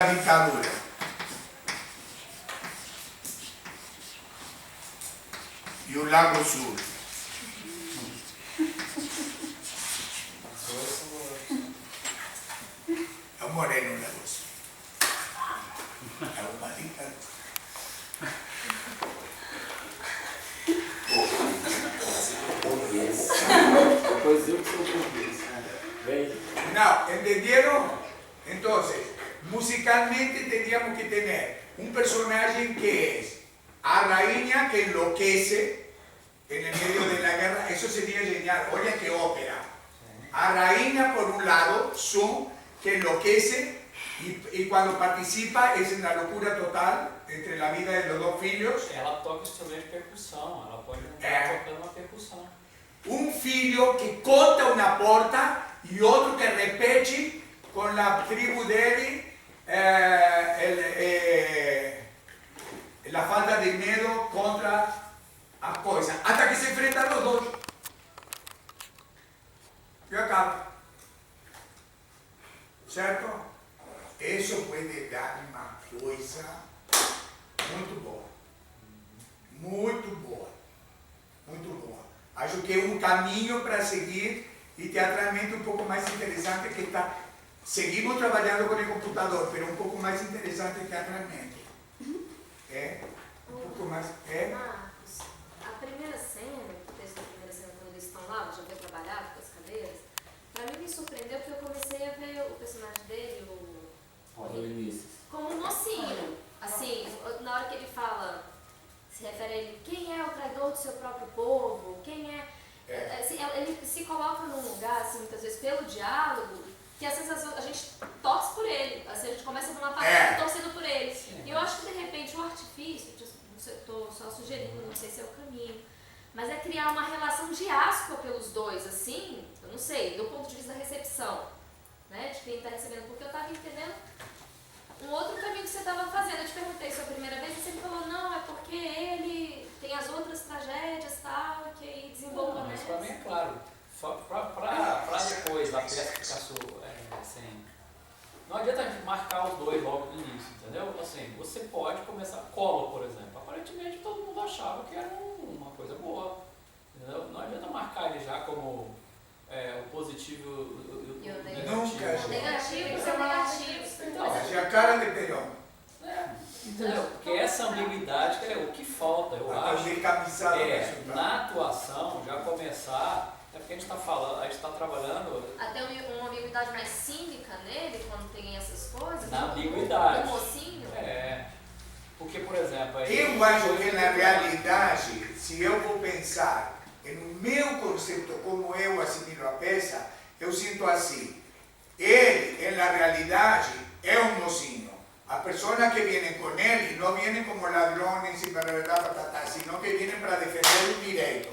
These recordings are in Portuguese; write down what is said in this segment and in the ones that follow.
ditadura. E o Lago Sul. Eu morei no Lago Sul. É uma ditadura. Não, entenderam? Então, musicalmente teníamos que ter um personagem que é a rainha que enlouquece en el medio de la guerra. Eso sería genial. Oye, qué ópera. A rainha, por un lado, Sun, que enloquece y cuando participa es en la locura total entre la vida de los dos filhos. Ela toca instrumento de percussão, ela pode estar tocando uma percussão. Un filho que conta una porta y otro que repete con la tribu dele la falta de miedo contra a coisa, hasta que se enfrentan los dos. Y acaba. ¿Certo? Eso puede dar una coisa muito boa. Muito boa. Muito boa. Acho que é um caminho para seguir e teatralmente um pouco mais interessante que está. Seguimos trabalhando com o computador, mas um pouco mais interessante teatralmente. É? Um pouco mais. É? Marcos, a primeira cena, o texto da primeira cena, quando eles estão lá, já foi trabalhado com as cadeiras, para mim me surpreendeu porque eu comecei a ver o personagem dele, como um mocinho. Assim, na hora que ele fala, se refere a ele, quem é o traidor do seu próprio povo, quem é... Assim, ele se coloca num lugar, assim, muitas vezes pelo diálogo, que a sensação, a gente torce por ele, assim, a gente começa numa partida torcendo por ele. Sim. E eu acho que de repente o artifício, estou só sugerindo, não sei se é o caminho, mas é criar uma relação de asco pelos dois, assim, eu não sei, do ponto de vista da recepção, né, de quem está recebendo, porque eu estava entendendo um outro caminho que você estava fazendo. Eu te perguntei isso a primeira vez e você me falou, não, é porque ele tem as outras tragédias e tal, que aí desenvolvam nessa. Mas para mim é claro, para depois da peça ficar assim, não adianta a gente marcar os dois logo no início, entendeu? Assim, você pode começar, Collor, por exemplo, aparentemente todo mundo achava que era uma coisa boa, entendeu? Não adianta marcar ele já como o positivo e o negativo. Nunca. Negativos são negativos. Então, é a cara de Perón. Entendeu? Porque essa ambiguidade é o que falta, eu acho. Na atuação, já começar. É porque a gente está falando, a gente está trabalhando. Até uma ambiguidade mais cínica nele, quando tem essas coisas. Na ambiguidade. Do mocinho. Porque, por exemplo. Eu acho que na realidade, se eu vou pensar no meu conceito, como eu assimilo a peça, eu sinto assim. Ele, na realidade, é um mocinho. As pessoas que vêm com ele não vêm como ladrões e para sino que vêm para defender o direito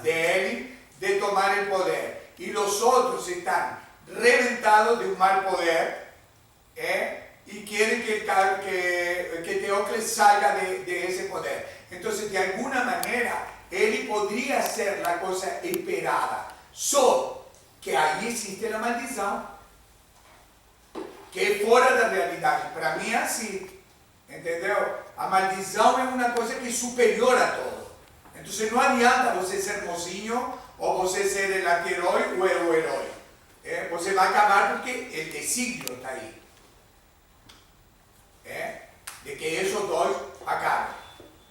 dele de tomar o poder. E os outros estão reventados de um mal poder e querem que Teócles salga de esse poder. Então, de alguma maneira, ele poderia ser a coisa esperada. Só que aí existe a maldição, que é fora da realidade. Para mim é assim, entendeu? A maldição é uma coisa que é superior a todo. Então não adianta você ser mocinho ou você ser o anti-herói ou o herói. Você vai acabar porque o desígnio está aí. De que esses dois acabam.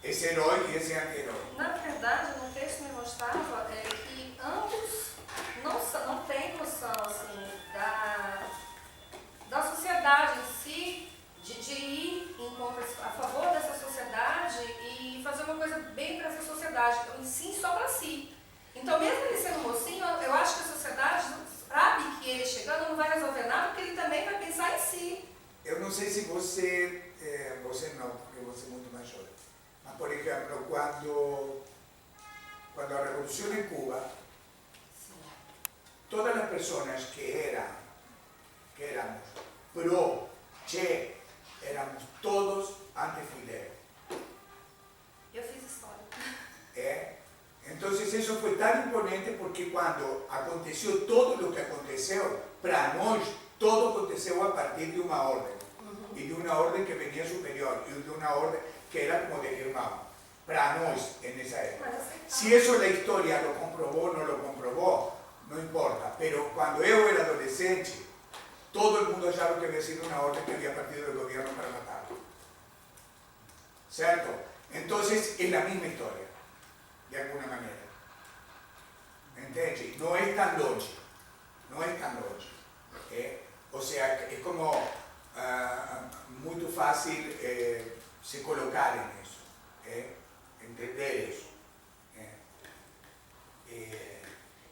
Esse herói e esse anti-herói. Na verdade, no texto me mostrava que ambos não têm noção assim, da sociedade em si, de ir a favor dessa sociedade e fazer uma coisa bem para essa sociedade, em si só para si. Então, mesmo ele sendo mocinho, eu acho que a sociedade sabe que ele chegando não vai resolver nada, porque ele também vai pensar em si. Eu não sei se você não, porque você é muito mais jovem. Mas, por exemplo, quando a Revolução em Cuba, todas as pessoas que éramos pro-Che, éramos todos anti-Fidel. Eu fiz história. Então, isso foi tão imponente porque quando aconteceu tudo o que aconteceu, para nós, todo aconteceu a partir de uma ordem. anterior y de una orden que era como de irmão, para nós en esa época. Si eso la historia lo comprobó o no lo comprobó, no importa, pero cuando yo era adolescente, todo el mundo achava que había sido una orden que había partido del gobierno para matarlo. ¿Cierto? Entonces es la misma historia, de alguna manera. ¿Entende? No es tan longe, no es tan longe. O sea, es como muy fácil se colocar en eso, entender eso.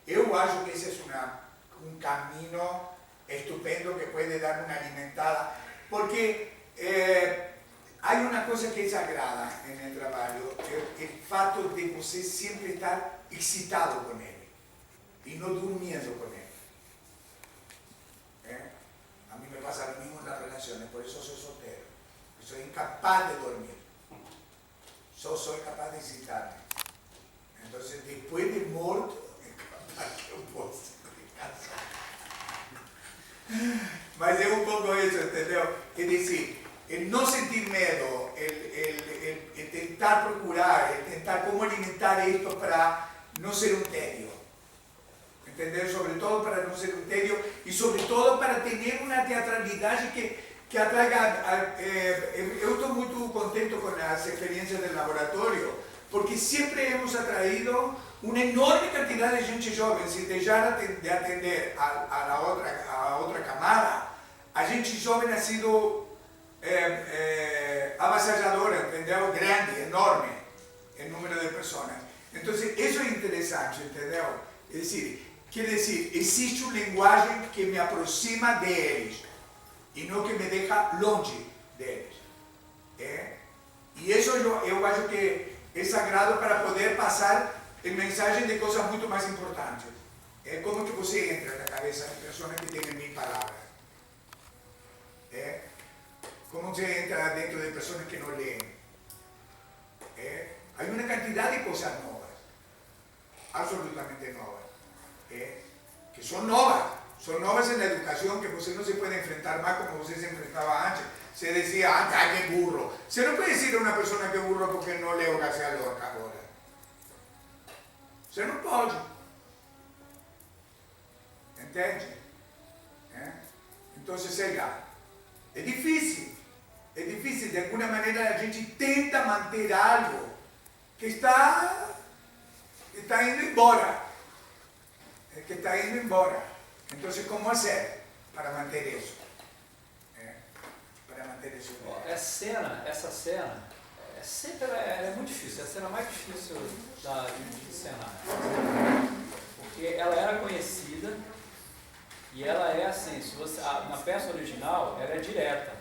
Yo acho que ese es un camino estupendo que puede dar una alimentada, porque hay una cosa que es sagrada en el trabajo, el fato de você siempre estar excitado con él y no durmiendo con él. A mí me pasa lo mismo en las relaciones, por eso soy soltero. Soy incapaz de dormir. Yo soy capaz de excitarme. Entonces, después de muerto, es capaz que yo puedo descansar. Mas es un poco eso, ¿entendeu? Es decir, el no sentir miedo, el intentar procurar, el intentar cómo alimentar esto para no ser un tedio. ¿Entendeu? Sobre todo para no ser un tedio y sobre todo para tener una teatralidad que atraiga. Yo estoy muy contento con las experiencias del laboratorio, porque siempre hemos atraído una enorme cantidad de gente joven, sin dejar de atender a otra camada. A gente joven ha sido avasalladora, entendeu? Grande, enorme, el número de personas. Entonces, eso es interesante, entendeu? Es decir, quiere decir, existe un lenguaje que me aproxima de ellos y no que me deja longe de ellos. Y eso yo acho que es sagrado para poder pasar el mensaje de cosas mucho más importantes. Como que você entra en la cabeza de personas que tienen 1000 palabras. Como se entra dentro de personas que no leen. Hay una cantidad de cosas nuevas, absolutamente nuevas, que son nuevas en la educación, que usted no se puede enfrentar más como usted se enfrentaba antes. Se decía, ¡ay, qué burro! Se no puede decir a una persona que es burro porque no leo García Lorca ahora. Se não pode. Entende? Então, sei lá. É difícil. De alguma maneira a gente tenta manter algo que está indo embora. Então, como fazer para manter isso? Essa cena, sempre é muito difícil, é a cena mais difícil de cenário. Porque ela era conhecida e ela é assim, na peça original ela é direta.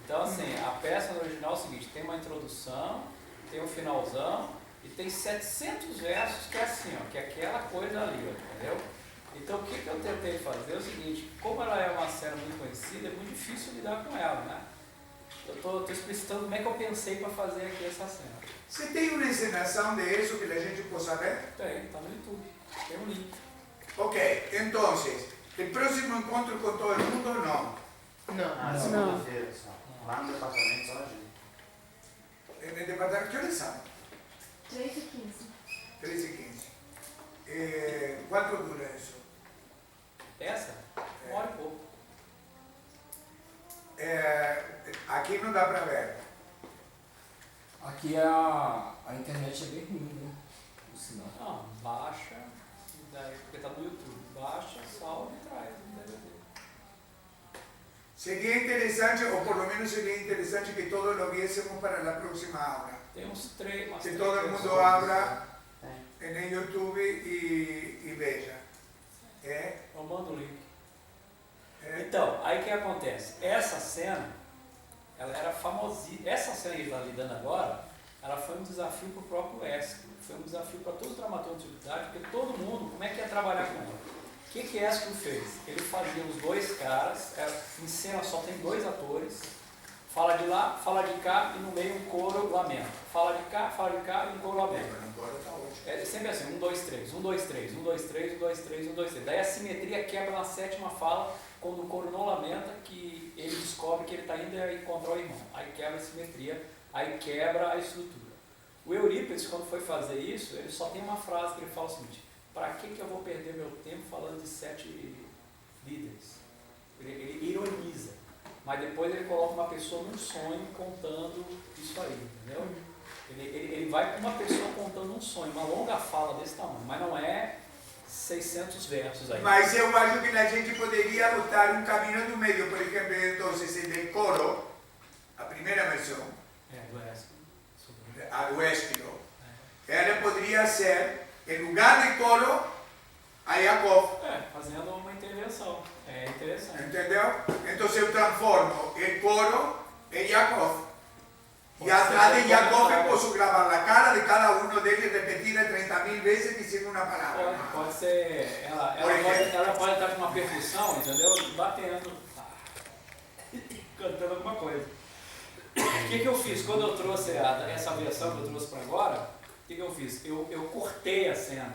Então assim, a peça original é o seguinte, tem uma introdução, tem um finalzão e tem 700 versos que é assim, ó, que é aquela coisa ali, ó, entendeu? Então o que eu tentei fazer é o seguinte, como ela é uma cena muito conhecida, é muito difícil lidar com ela, né? Eu estou explicitando como é que eu pensei para fazer aqui essa cena. Você tem uma encenação de isso que a gente possa ver? Tem, está no YouTube, tem um link. Ok, então, o próximo encontro com todo mundo, não? Não. Segunda-feira só. Lá no departamento só a gente. No departamento, que horas são? 3h15. 3h15. Quanto dura isso? Essa? 1 hora e pouco. Aqui não dá para ver. Aqui a internet é bem ruim, né? O sinal. Não, baixa, porque está no YouTube. Baixa, salva e traz no DVD. Seria interessante, ou por lo menos seria interessante que todos lo viésemos para a próxima aula. Tem uns 3, Que todo mundo abra no YouTube e veja. Eu mando o link. Então, aí o que acontece? Essa cena, ela era famosíssima. Essa cena que a gente está lidando agora, ela foi um desafio para o próprio Esquilo. Foi um desafio para todos os dramaturgos de utilidade, porque todo mundo, como é que ia trabalhar com ela? O que Esquilo fez? Ele fazia os 2 caras, em cena só tem 2 atores, fala de lá, fala de cá e no meio um coro lamento. Fala de cá e um coro lamento. É sempre assim, 1, 2, 3, 1, 2, 3, 1, 2, 3, 1, 2, 3, 1, 2, 3. Daí a simetria quebra na 7ª fala, quando o coro não lamenta, que ele descobre que ele está indo encontrar o irmão. Aí quebra a simetria, aí quebra a estrutura. O Eurípides, quando foi fazer isso, ele só tem uma frase que ele fala o seguinte: para que eu vou perder meu tempo falando de 7 líderes? Ele ironiza, mas depois ele coloca uma pessoa num sonho contando isso aí, entendeu? Ele vai com uma pessoa contando um sonho, uma longa fala desse tamanho, mas não é 600 versos aí. Mas eu acho que a gente poderia botar um caminho do meio, por exemplo, então, el coro, a primeira versão, do Ésquilo. a do Ésquilo, ela poderia ser, em lugar de coro, a Jacob. Fazendo uma intervenção. É interessante. Entendeu? Então eu transformo o coro em Jacob. E atrás de Jacob eu posso gravar a cara de cada um deles repetida 30.000 vezes dizendo uma palavra. Pode ser. Ela pode estar com uma percussão, entendeu? Batendo. Cantando alguma coisa. O que eu fiz? Quando eu trouxe essa versão que eu trouxe para agora, o que eu fiz? Eu cortei a cena.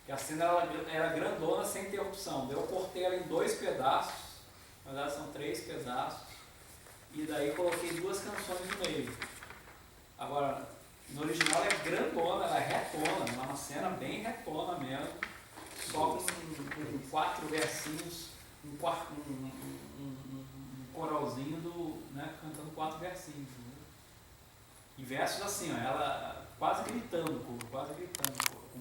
Porque a cena era grandona sem interrupção. Eu cortei ela em 2 pedaços. Na verdade são 3 pedaços. E daí coloquei 2 canções no meio. Agora, no original é grandona, ela é retona, é uma cena bem retona mesmo, só com 4 versinhos, um coralzinho cantando 4 versinhos. Né? E versos assim, ó, ela quase gritando, com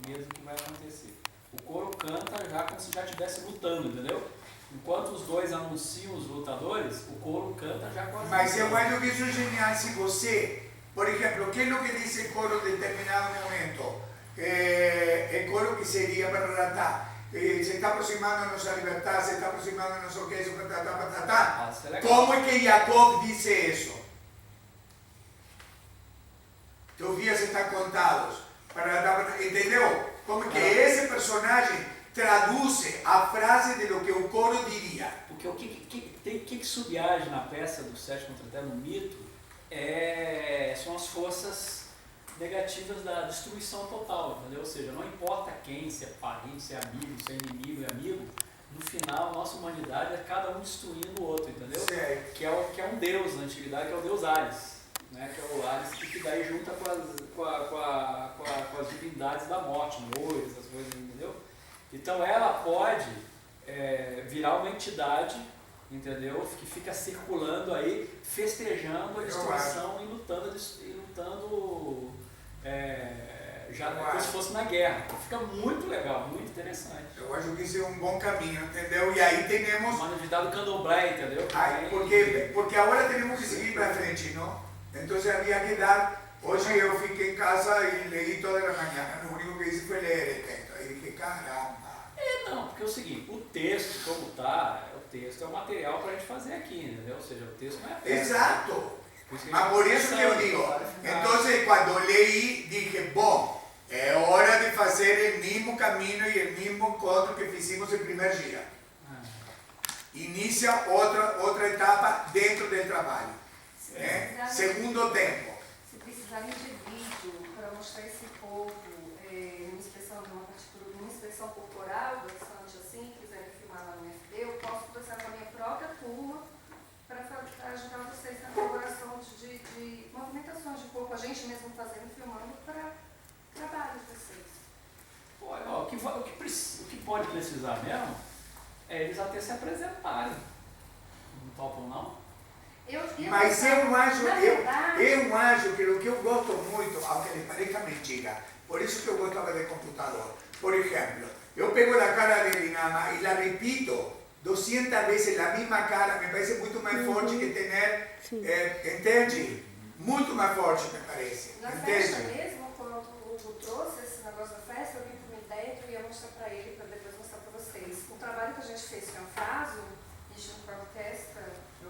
medo do que vai acontecer. O coro canta já como se já estivesse lutando, entendeu? Enquanto os dois anunciam os lutadores, o coro canta já quase. Mas eu acho que isso é genial se você, por exemplo, o que é o que diz o coro em determinado momento? O coro que seria para relatar. Se está aproximando a nossa liberdade, se está aproximando a nosso queso, como é que Jacob disse isso? Teus dias estão contados. Entendeu? Como que esse personagem traduz a frase de lo que o coro diria. Porque o que subage na peça do Sétimo Tratado, no mito, são as forças negativas da destruição total, entendeu? Ou seja, não importa quem, se é parente, se é amigo, se é inimigo e amigo, no final, a nossa humanidade é cada um destruindo o outro, entendeu? Certo. Que é um deus na antiguidade, que é o deus Ares, né? Que é o Ares que daí junta com as divindades da morte, Moires, essas coisas, entendeu? Então ela pode virar uma entidade, entendeu? Que fica circulando aí, festejando a destruição e lutando já como se fosse na guerra. Fica muito legal, muito interessante. Eu acho que isso é um bom caminho, entendeu? E aí temos... Uma novidade do candomblé, entendeu? Porque agora temos que seguir para frente, não? Então havia que dar... Hoje eu fiquei em casa e li toda a manhã, o único que hice foi ler o texto. Aí dije, caramba. Não, porque é o seguinte, o texto como está, o texto é o material para a gente fazer aqui, entendeu? Ou seja, o texto não é a peça. Exato. Mas por isso que eu digo, então quando leí, dije, bom, é hora de fazer o mesmo caminho e o mesmo encontro que fizemos no primeiro dia. Inicia outra etapa dentro do trabalho. Segundo tempo. Se precisarem de vídeo para mostrar esse povo, numa expressão corporal, bastante assim, quiserem filmar lá no FD, eu posso conversar com a minha própria turma para ajudar vocês na elaboração de movimentações de corpo, a gente mesmo fazendo e filmando para trabalho de vocês. O que pode precisar mesmo é eles até se apresentarem. Não topam, não? Mas eu acho que o que eu gosto muito, aunque lhe pareça mentira, por isso que eu gostava de computador. Por exemplo, eu pego a cara dele e la repito 200 vezes a mesma cara, me parece muito mais forte que ter, entende? Muito mais forte, me parece. Na festa mesmo, quando o Hugo trouxe esse negócio da festa, eu vim com uma ideia que eu ia mostrar para ele, para depois mostrar para vocês. O trabalho que a gente fez com a Faso, junto com a orquestra,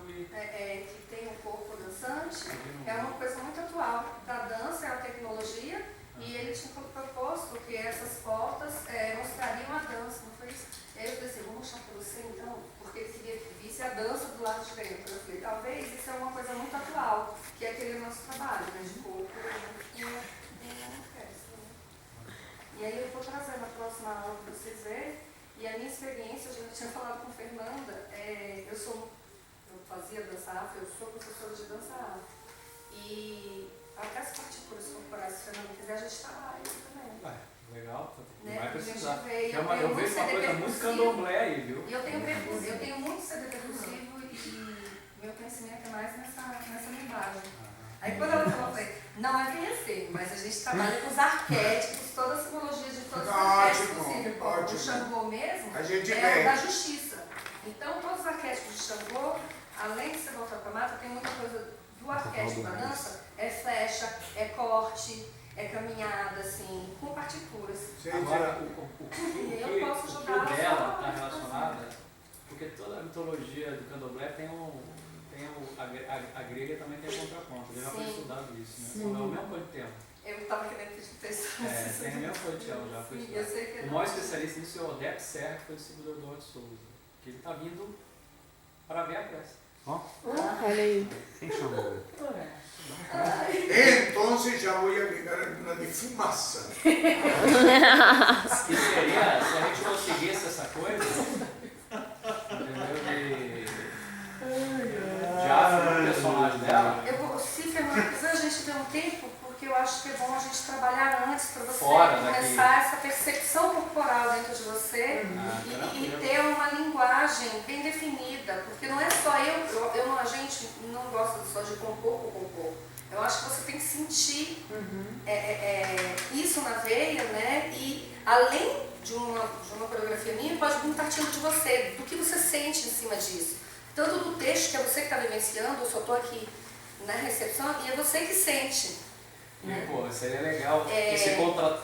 que tem um corpo dançante, é uma coisa muito atual. Da dança é a tecnologia, e ele tinha proposto que essas portas mostrariam a dança, não foi isso? E aí eu pensei, vou mostrar para você então, porque ele queria que visse se a dança do lado de dentro. Eu falei, talvez isso é uma coisa muito atual, que é aquele nosso trabalho, né, de corpo e orquestra. Né? E aí eu estou trazendo a próxima aula para vocês verem, e a minha experiência, eu já tinha falado com Fernanda, eu fazia dança afro, eu sou professora de dança afro. E até as partituras corporais, se a Fernanda quiser, a gente trabalha também. Legal, né? vai precisar. Eu vejo uma coisa muito candomblé aí, viu? E eu tenho muito CD percussivo e meu conhecimento é mais nessa linguagem. Aí quando ela falou, eu falei, não é bem assim, mas a gente trabalha com os arquétipos, toda a simbologia de todos os arquétipos possíveis. O Xangô mesmo é o da justiça. Então todos os arquétipos de Xangô, além de ser voltar para a mata, tem muita coisa do arquétipo da dança, é flecha, é corte, é caminhada, assim, com partituras. Agora, o que dela está relacionada, porque toda a mitologia do candomblé a grega também tem contraponto. Eu já fui estudado isso, né? É o mesmo coisa de tema. Eu estava querendo pedir texto. Tem o mesmo coisa de tema, já fui estudado. O maior especialista nisso é o Odeco Serra, que foi o segundo Eduardo de Souza, que ele está vindo para ver a peça. Olha aí. Quem chamou? Entonces ya voy a agregar alguna de fumaça. E seria, se a gente conseguisse essa coisa, entendeu? De África, o personagem dela. Se Fernanda quiser, a gente tem um tempo, porque eu acho que é bom a gente trabalhar antes para você começar essa percepção corporal dentro de você e ter uma linguagem bem definida, porque não é só a gente não gosta só de compor por compor. Eu acho que você tem que sentir isso na veia, né? E além de uma coreografia minha, pode vir partindo de você, do que você sente em cima disso. Tanto do texto, que é você que está vivenciando, eu só estou aqui na recepção, e é você que sente. E, pô, seria legal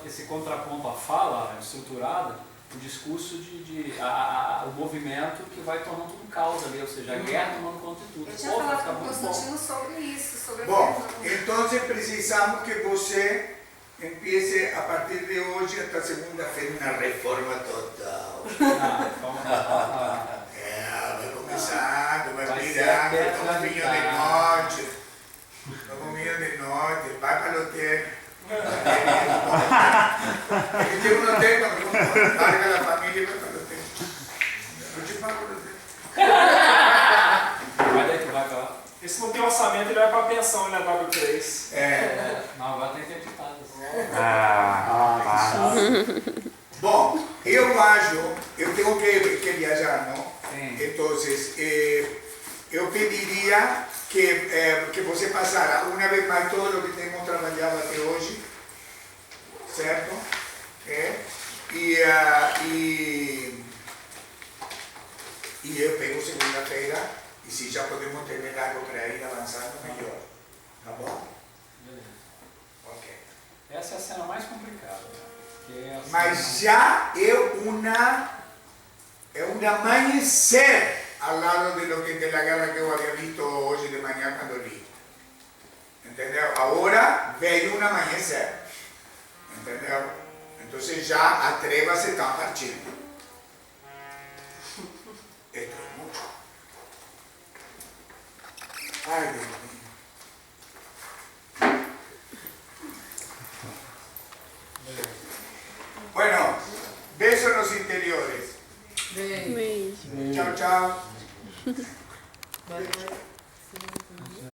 esse contraponto à fala estruturada, o discurso o movimento que vai tornando tudo causa ali, ou seja, a guerra tomando conta de tudo. Eu tinha falado com o Constantino sobre isso, sobre a Bom, então precisamos que você empiece a partir de hoje até segunda-feira uma reforma total. Vai começando, vai virando, toma vinho de noite. Toma vinho de noite, vai para o hotel. Porque tem um hotel, larga da família e vai para o hotel. Eu te pago o hotel. Vai daí que vai para lá. Esse não tem orçamento, ele vai para a pensão, né, W3. Não, agora tem interpretado. Bom, eu acho, eu tenho que viajar, não? Então, eu pediria que você passara uma vez mais todo o que temos trabalhado até hoje, certo? E eu pego segunda-feira, e se já podemos terminar para ir avançando, melhor. Tá bom? Beleza. Ok. Essa é a cena mais complicada. Mas já é um amanhecer ao lado de la guerra que eu havia visto hoje de manhã quando li. Entendeu? Agora veio um amanhecer. Entendeu? Então já a treva se está partindo. Esto es mucho. Ai, Deus mío. Bueno, besos nos interiores. Beijo. Chao, chao.